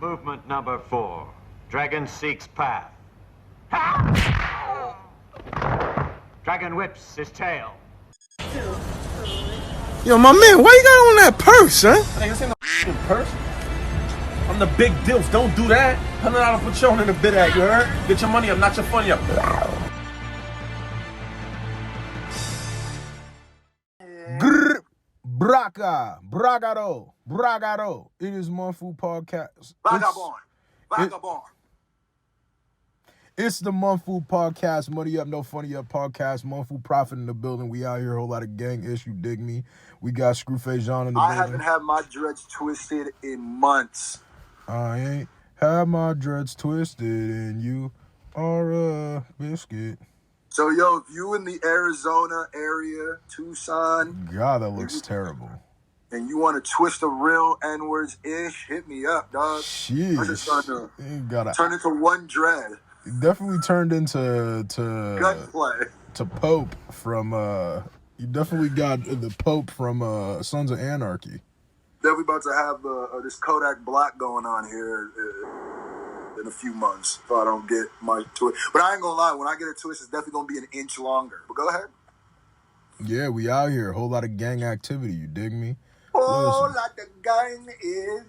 Movement number 4. Dragon seeks path. Dragon whips his tail. Yo, my man, why you got on that purse, huh? Hey, this ain't no purse. I'm the big deals. Don't do that. $100 Patron in the bid at, you heard? Get your money up, not your funny up. Grr, bragado. It is Munfu podcast. Vagabond. It's the Munfu podcast. Money up, no funny up podcast. Munfu Profit in the building. We out here, whole lot of gang issue. Dig me. We got scrufacejean in the building. I haven't had my dreads twisted in months. I ain't had my dreads twisted, and you are a biscuit. So, yo, if you in the Arizona area, Tucson. God, that looks terrible. And you want to twist the real N-words-ish, hit me up, dog. Sheesh. I'm just trying to gotta turn into one dread. Definitely turned into Gunplay. To Pope from you definitely got the Pope from Sons of Anarchy. Then we about to have this Kodak Black going on here in a few months if I don't get my twist. But I ain't gonna lie, when I get a twist, it's definitely gonna be an inch longer. But go ahead. Yeah, we out here. Whole lot of gang activity. You dig me? Whole lot of gang is.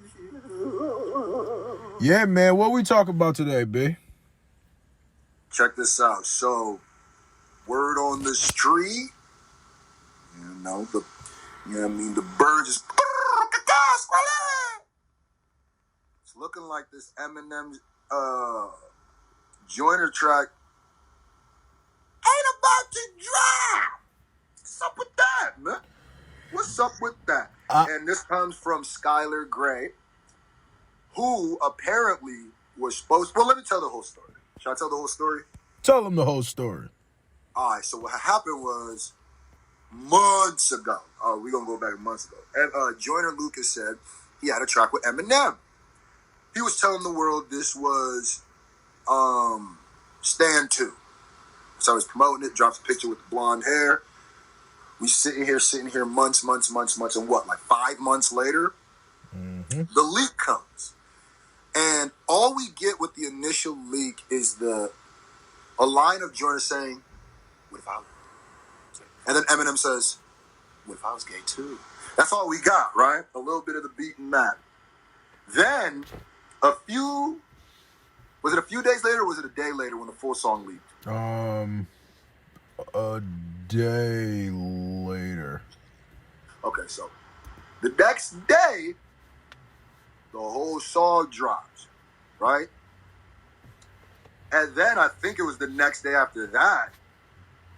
Yeah, man. What we talk about today, B? Check this out. So, word on the street, the birds is. It's looking like this Eminem Joyner track ain't about to drop. What's up with that, man? What's up with that? And this comes from Skylar Grey, who apparently was supposed. Well, let me tell the whole story. Should I tell the whole story? Tell them the whole story. All right, so what happened was months ago. Oh, we're going to go back months ago. And Joyner Lucas said he had a track with Eminem. He was telling the world this was Stand 2. So I was promoting it, drops a picture with the blonde hair. We sitting here months, and what, like 5 months later, the leak comes. And all we get with the initial leak is a line of Joyner saying, "What if I was?" And then Eminem says, "What if I was gay too?" That's all we got, right? A little bit of the beat and that. Then was it a few days later or was it a day later when the full song leaked? A day later. Okay, so the next day, the whole song drops, right? And then I think it was the next day after that,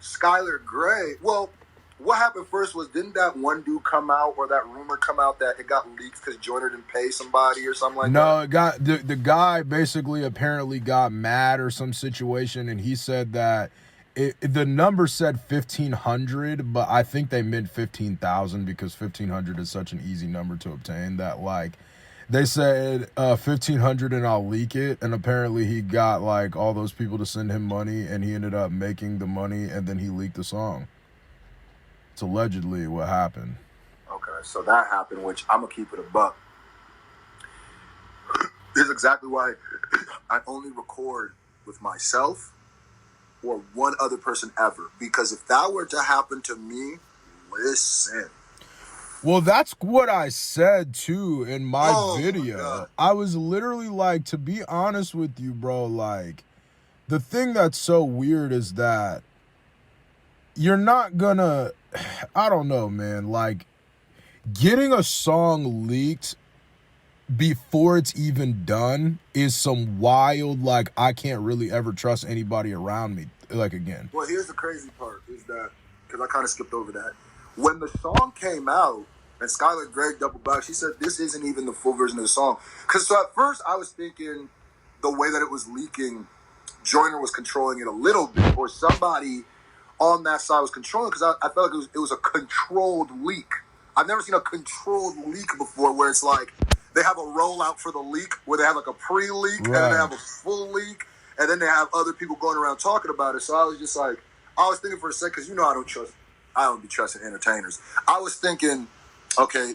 Skylar Grey. Well, what happened first was, didn't that one dude come out, or that rumor come out that it got leaked because Joyner didn't pay somebody or something like that? No, it got the guy basically apparently got mad or some situation, and he said that the number said 1,500, but I think they meant 15,000 because 1,500 is such an easy number to obtain that, like, they said 1,500 and I'll leak it, and apparently he got like all those people to send him money, and he ended up making the money, and then he leaked the song. It's allegedly what happened. Okay, so that happened, which I'm gonna keep it a buck. This is exactly why I only record with myself or one other person ever, because if that were to happen to me, listen. Well, that's what I said, too, in my video. I was literally like, to be honest with you, bro, like, the thing that's so weird is that you're not gonna, I don't know, man, like, getting a song leaked before it's even done is some wild, like, I can't really ever trust anybody around me, like, again. Well, here's the crazy part, is that, because I kind of skipped over that. When the song came out, and Skylar Grey doubled back, she said this isn't even the full version of the song. Because so at first I was thinking the way that it was leaking, Joyner was controlling it a little bit, or somebody on that side was controlling, because I felt like it was a controlled leak. I've never seen a controlled leak before where it's like they have a rollout for the leak, where they have like a pre-leak, and then they have a full leak, and then they have other people going around talking about it. So I was just like, I was thinking for a second, because I don't be trusting entertainers. I was thinking, okay,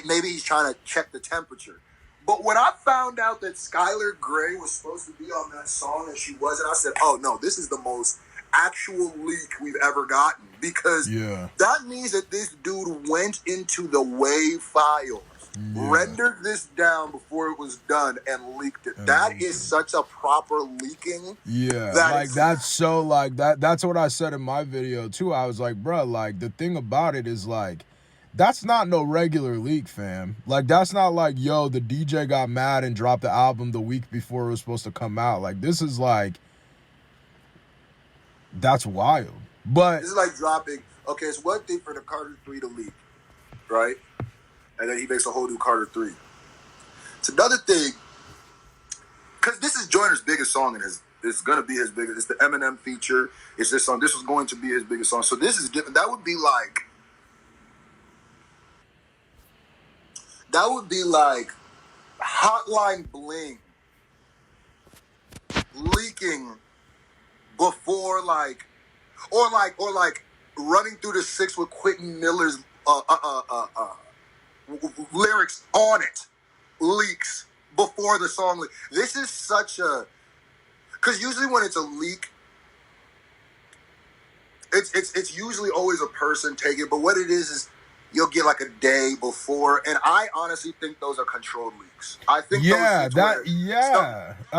maybe he's trying to check the temperature. But when I found out that Skylar Grey was supposed to be on that song and she wasn't, I said, oh no, this is the most actual leak we've ever gotten. Because that means that this dude went into the WAV files, rendered this down before it was done, and leaked it. That is such a proper leaking. Yeah, like that's so like that's what I said in my video too. I was like, bro, like the thing about it is like, that's not no regular leak, fam. Like, that's not like, yo, the DJ got mad and dropped the album the week before it was supposed to come out. Like, this is like, that's wild. But this is like dropping, okay, it's one thing for the Carter 3 to leak, right? And then he makes a whole new Carter 3. It's another thing, because this is Joyner's biggest song, and it's going to be his biggest. It's the Eminem feature. It's this song. This was going to be his biggest song. So this is different. That would be like Hotline Bling leaking before or like running through the six with Quentin Miller's lyrics on it leaks before the song leak. This is such a, because usually when it's a leak, it's usually always a person taking it, but what it is you'll get like a day before, and I honestly think those are controlled leaks. I think I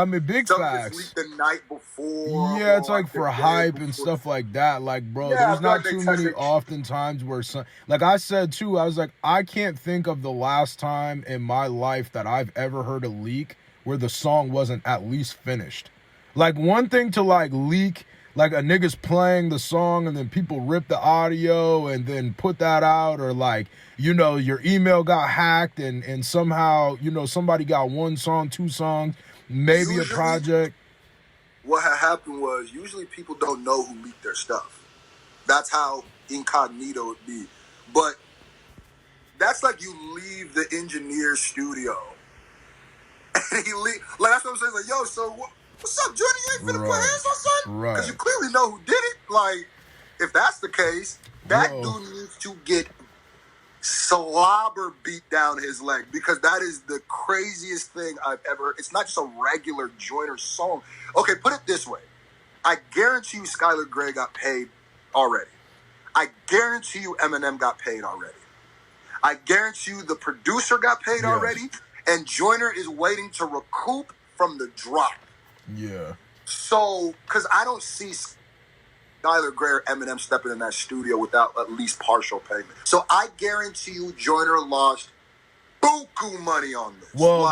mean, big facts. Leaked the night before. Yeah, it's like for hype and stuff like that. Like, bro, there's not too many oftentimes where like I said too, I was like, I can't think of the last time in my life that I've ever heard a leak where the song wasn't at least finished. Like, one thing to like leak, like a nigga's playing the song and then people rip the audio and then put that out, or like, you know, your email got hacked and somehow, you know, somebody got one song, two songs, maybe usually, a project. What had happened was usually people don't know who leaked their stuff. That's how incognito it be. But that's like you leave the engineer's studio and he leave. Like, that's what I'm saying. Like, yo, so what's up, Johnny? You ain't finna put hands on something? Right. Because you clearly know who did it. Like, if that's the case, that dude needs to get slobber beat down his leg, because that is the craziest thing I've ever. It's not just a regular Joyner song. Okay, put it this way. I guarantee you Skylar Grey got paid already. I guarantee you Eminem got paid already. I guarantee you the producer got paid already, and Joyner is waiting to recoup from the drop. Yeah. So, because I don't see Skylar Grey or Eminem stepping in that studio without at least partial payment. So I guarantee you Joyner lost buku money on this. Well,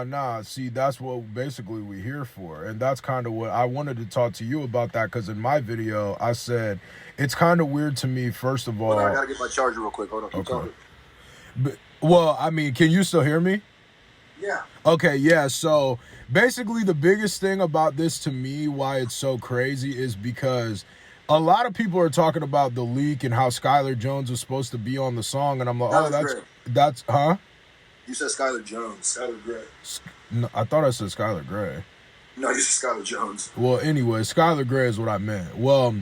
nah. See, that's what basically we're here for. And that's kind of what I wanted to talk to you about, that, because in my video, I said, it's kind of weird to me, first of all. I got to get my charger real quick. Hold on. Okay. Well, I mean, can you still hear me? Yeah. Okay, yeah. So basically the biggest thing about this to me, why it's so crazy, is because a lot of people are talking about the leak and how Skylar Jones was supposed to be on the song. And I'm like, that's, huh? You said Skylar Jones, Skylar Grey. No, I thought I said Skylar Grey. No, you said Skylar Jones. Well, anyway, Skylar Grey is what I meant. Well,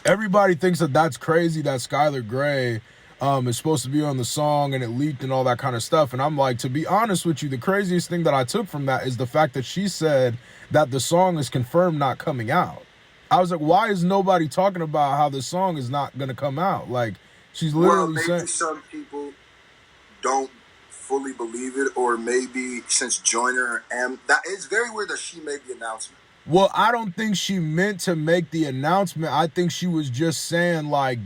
everybody thinks that that's crazy that Skylar Grey is supposed to be on the song and it leaked and all that kind of stuff. And I'm like, to be honest with you, the craziest thing that I took from that is the fact that she said that the song is confirmed not coming out. I was like, why is nobody talking about how the song is not going to come out? Like, she's literally saying... maybe some people don't fully believe it, or maybe since Joyner and... that it's very weird that she made the announcement. Well, I don't think she meant to make the announcement. I think she was just saying, like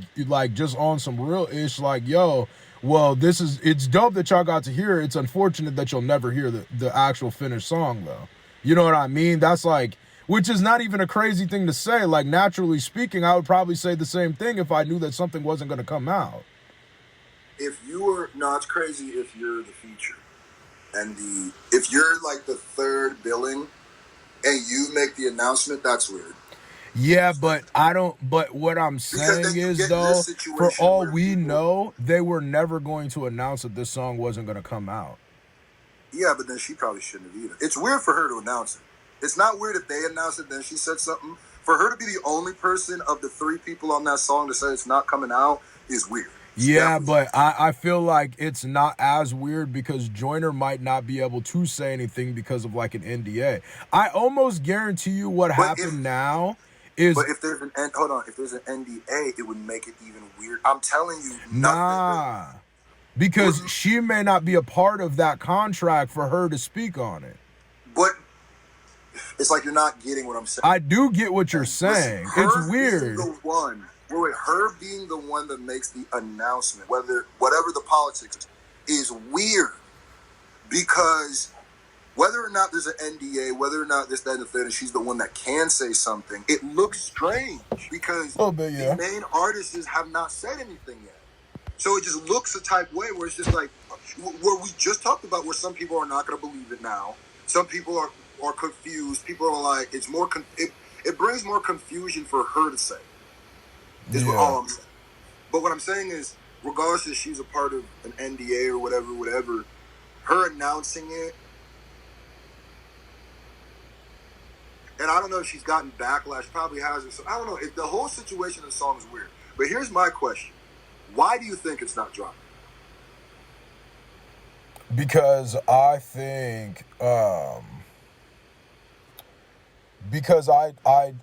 just on some real ish, like, yo, well, it's dope that y'all got to hear it. It's unfortunate that you'll never hear the actual finished song, though. You know what I mean? That's like, which is not even a crazy thing to say. Like, naturally speaking, I would probably say the same thing if I knew that something wasn't going to come out. It's crazy if you're the feature. And if you're like the third billing, and you make the announcement, that's weird. Yeah, but what I'm saying is, though, for all we know, they were never going to announce that this song wasn't going to come out. Yeah, but then she probably shouldn't have either. It's weird for her to announce it. It's not weird if they announced it, then she said something. For her to be the only person of the three people on that song to say it's not coming out is weird. Yeah, but I feel like it's not as weird because Joyner might not be able to say anything because of like an NDA. I almost guarantee you what happened now is But if there's if there's an NDA, it would make it even weird. I'm telling you, nah. Because she may not be a part of that contract for her to speak on it. But it's like you're not getting what I'm saying. I do get what you're saying. It's weird. Her being the one that makes the announcement, whatever the politics is weird. Because whether or not there's an NDA, whether or not this, that, and the third, and she's the one that can say something, it looks strange because the main artists have not said anything yet. So it just looks a type way where it's just like, where we just talked about where some people are not going to believe it now. Some people are confused. People are like, it's more, it brings more confusion for her to say. Is all I'm saying. But what I'm saying is, regardless if she's a part of an NDA or whatever, her announcing it, and I don't know if she's gotten backlash, probably hasn't. So I don't know. If the whole situation of the song is weird. But here's my question. Why do you think it's not dropping? Because I think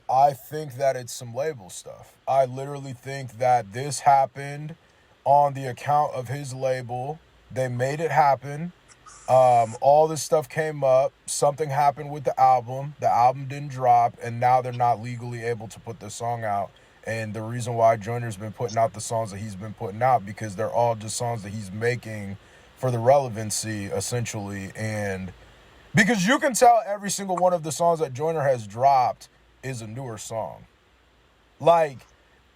I think that it's some label stuff. I literally think that this happened on the account of his label. They made it happen. All this stuff came up. Something happened with the album. The album didn't drop, and now they're not legally able to put the song out. And the reason why Joyner's been putting out the songs that he's been putting out, because they're all just songs that he's making for the relevancy, essentially. And because you can tell every single one of the songs that Joyner has dropped is a newer song. Like,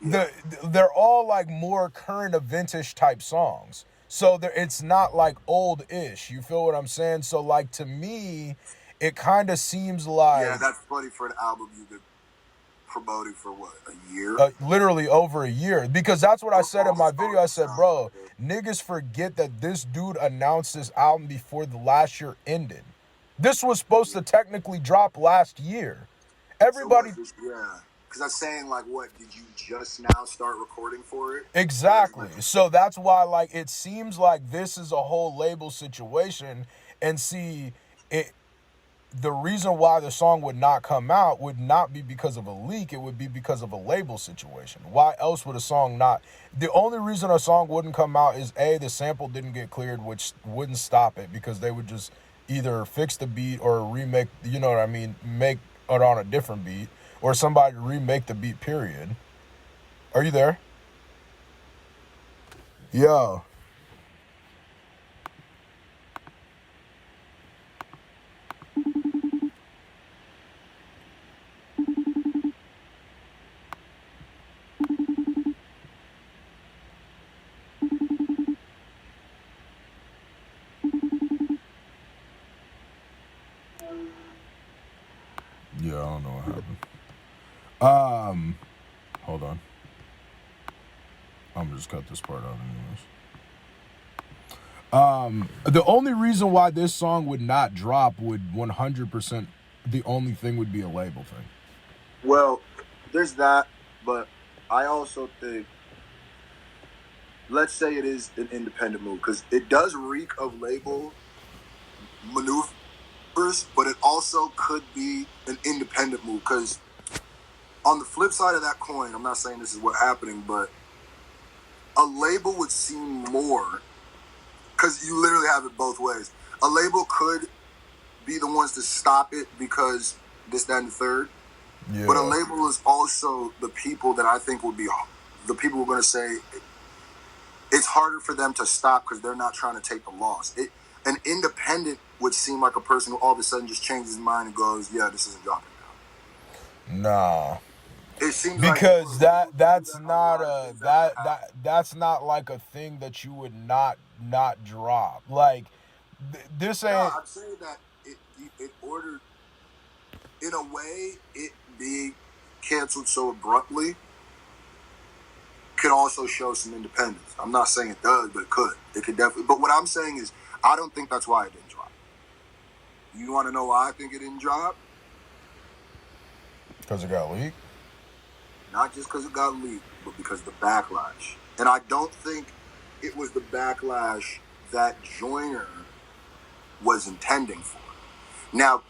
they're all like more current event-ish type songs. So it's not like old-ish. You feel what I'm saying? So like, to me, it kind of seems like... Yeah, that's funny for an album you've been promoting for what, a year? Literally over a year. Because that's what I said in my video. I said, bro, niggas forget that this dude announced this album before the last year ended. This was supposed to technically drop last year. Everybody... So yeah. Because I'm saying, like, what, did you just now start recording for it? Exactly. So that's why, like, it seems like this is a whole label situation. And see, the reason why the song would not come out would not be because of a leak. It would be because of a label situation. Why else would a song not? The only reason a song wouldn't come out is, A, the sample didn't get cleared, which wouldn't stop it, because they would just either fix the beat or remake, you know what I mean, make it on a different beat, or somebody remake the beat, period. Are you there? Yo. Yeah, I don't know what happened. Hold on. I'm gonna just cut this part out anyways. The only reason why this song would not drop would 100%, the only thing would be a label thing. Well, there's that, but I also think, let's say it is an independent move, because it does reek of label maneuvers, but it also could be an independent move, because on the flip side of that coin, I'm not saying this is what's happening, but a label would seem more, because you literally have it both ways. A label could be the ones to stop it because this, that, and the third. Yeah. But a label is also the people that I think would be the people who are going to say it's harder for them to stop because they're not trying to take the loss. An independent would seem like a person who all of a sudden just changes his mind and goes, yeah, this isn't dropping now. Nah. It seems because like that's not like a thing that you would not drop. Like this ain't. No, I'm saying that it ordered, in a way, it being canceled so abruptly could also show some independence. I'm not saying it does, but it could. It could definitely. But what I'm saying is, I don't think that's why it didn't drop. You want to know why I think it didn't drop? Because it got leaked? Not just because it got leaked, but because of the backlash. And I don't think it was the backlash that Joyner was intending for. Now,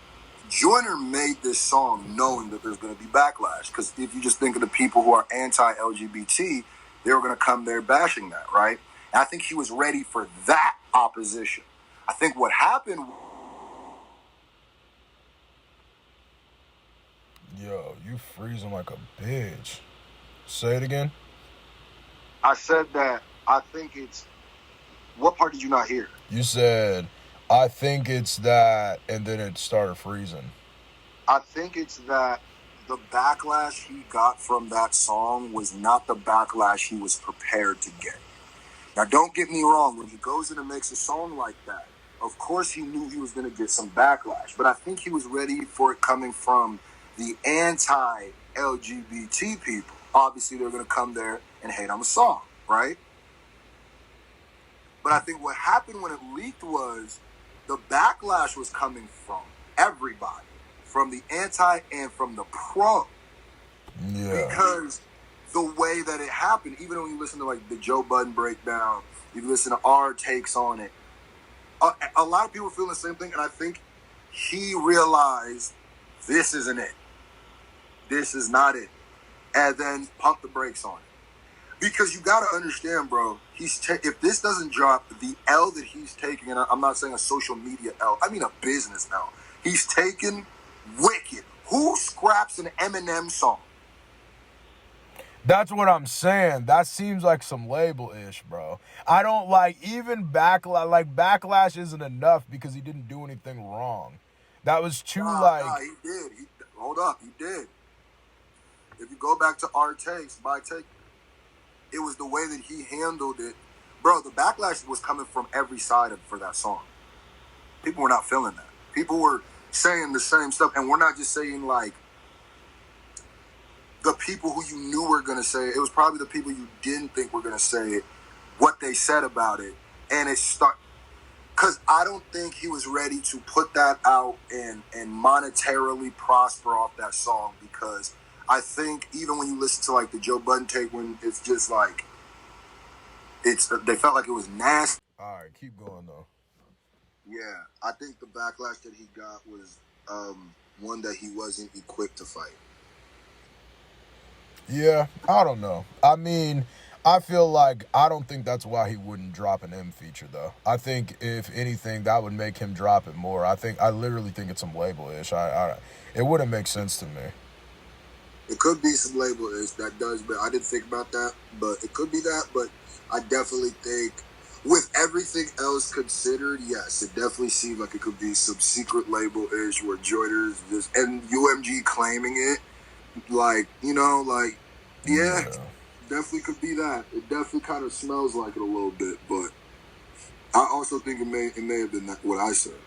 Joyner made this song knowing that there's going to be backlash, because if you just think of the people who are anti-LGBT, they were going to come there bashing that, right? And I think he was ready for that opposition. I think what happened... Yo, you freezing like a bitch. Say it again. I said that I think it's... What part did you not hear? You said, I think it's that, and then it started freezing. I think it's that the backlash he got from that song was not the backlash he was prepared to get. Now, don't get me wrong. When he goes in and makes a song like that, of course he knew he was going to get some backlash. But I think he was ready for it coming from the anti-LGBT people. Obviously, they're going to come there and hate on the song, right? But I think what happened when it leaked was the backlash was coming from everybody, from the anti and from the pro. Yeah. Because the way that it happened, even when you listen to like the Joe Budden breakdown, you listen to our takes on it, a lot of people feel the same thing, and I think he realized this isn't it. This is not it. And then pump the brakes on it. Because you got to understand, bro, if this doesn't drop, the L that he's taking, and I'm not saying a social media L, I mean a business L. He's taken wicked. Who scraps an Eminem song? That's what I'm saying. That seems like some label-ish, bro. I don't like, even backlash, like backlash isn't enough because he didn't do anything wrong. That was too Nah, he did. Hold up, he did. If you go back to our takes, my take, it was the way that he handled it. Bro, the backlash was coming from every side for that song. People were not feeling that. People were saying the same stuff. And we're not just saying, like, the people who you knew were going to say it. It was probably the people you didn't think were going to say it, what they said about it. And it started... Because I don't think he was ready to put that out and monetarily prosper off that song, because... I think even when you listen to like the Joe Budden take, when it's just like, they felt like it was nasty. All right, keep going though. Yeah, I think the backlash that he got was one that he wasn't equipped to fight. Yeah, I don't know. I mean, I feel like I don't think that's why he wouldn't drop an M feature though. I think if anything, that would make him drop it more. I literally think it's some label-ish. It wouldn't make sense to me. It could be some label-ish that does, but I didn't think about that. But it could be that. But I definitely think, with everything else considered, yes, it definitely seemed like it could be some secret label-ish where Joyner's just, and UMG claiming it, like, you know, like, yeah, definitely could be that. It definitely kind of smells like it a little bit, but I also think it may have been what I said.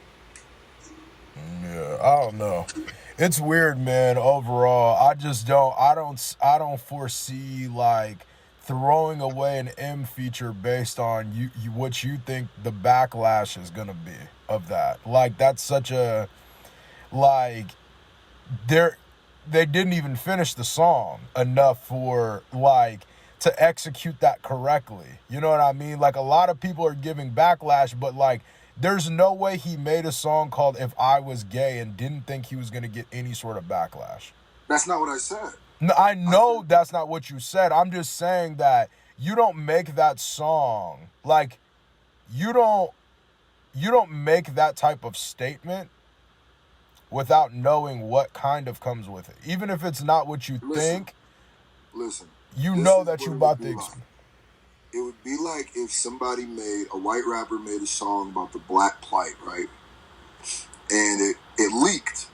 Yeah, I don't know. It's weird, man. Overall, I don't foresee like throwing away an M feature based on you what you think the backlash is gonna be of that. Like that's such a like they didn't even finish the song enough for like to execute that correctly. You know what I mean? Like a lot of people are giving backlash, but like there's no way he made a song called If I Was Gay and didn't think he was going to get any sort of backlash. That's not what I said. No, I know that's not what you said. I'm just saying that you don't make that song. Like, you don't make that type of statement without knowing what kind of comes with it. Even if it's not what you think, you know that you about to... It would be like if a white rapper made a song about the black plight, right? And it leaked.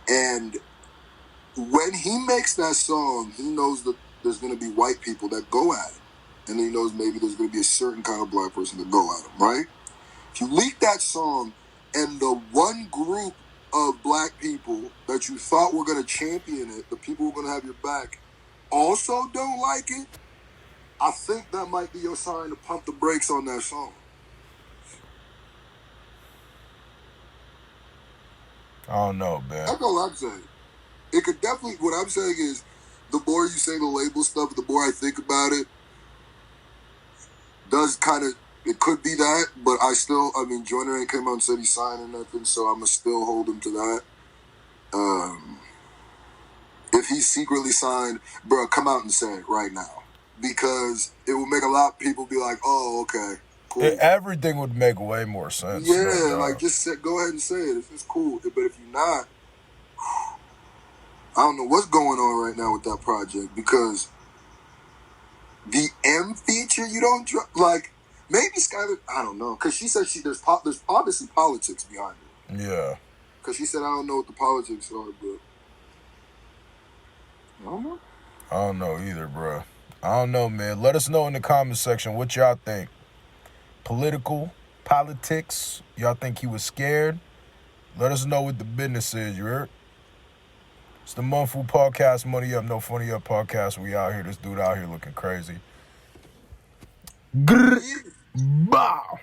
And when he makes that song, he knows that there's going to be white people that go at it. And he knows maybe there's going to be a certain kind of black person that go at him, right? If you leak that song and the one group of black people that you thought were going to champion it, the people who are going to have your back, also don't like it, I think that might be your sign to pump the brakes on that song. I don't know, man. That's all I'm saying. It could definitely, what I'm saying is, the more you say the label stuff, the more I think about it, does kind of, it could be that, but I mean, Joyner ain't came out and said he signed or nothing, so I'm going to still hold him to that. If he secretly signed, bro, come out and say it right now. Because it will make a lot of people be like, oh, okay, cool. Everything would make way more sense. Yeah, like, just go ahead and say it. It's cool. But if you're not, I don't know what's going on right now with that project, because the M feature you don't like, maybe Skylar, I don't know, because she said there's obviously politics behind it. Yeah. Because she said, I don't know what the politics are, but I don't know. I don't know either, bro. I don't know, man. Let us know in the comment section what y'all think. Politics? Y'all think he was scared? Let us know what the business is, you heard? It's the Munfu podcast, Money Up, No Funny Up podcast. We out here. This dude out here looking crazy. Grrr. Bow.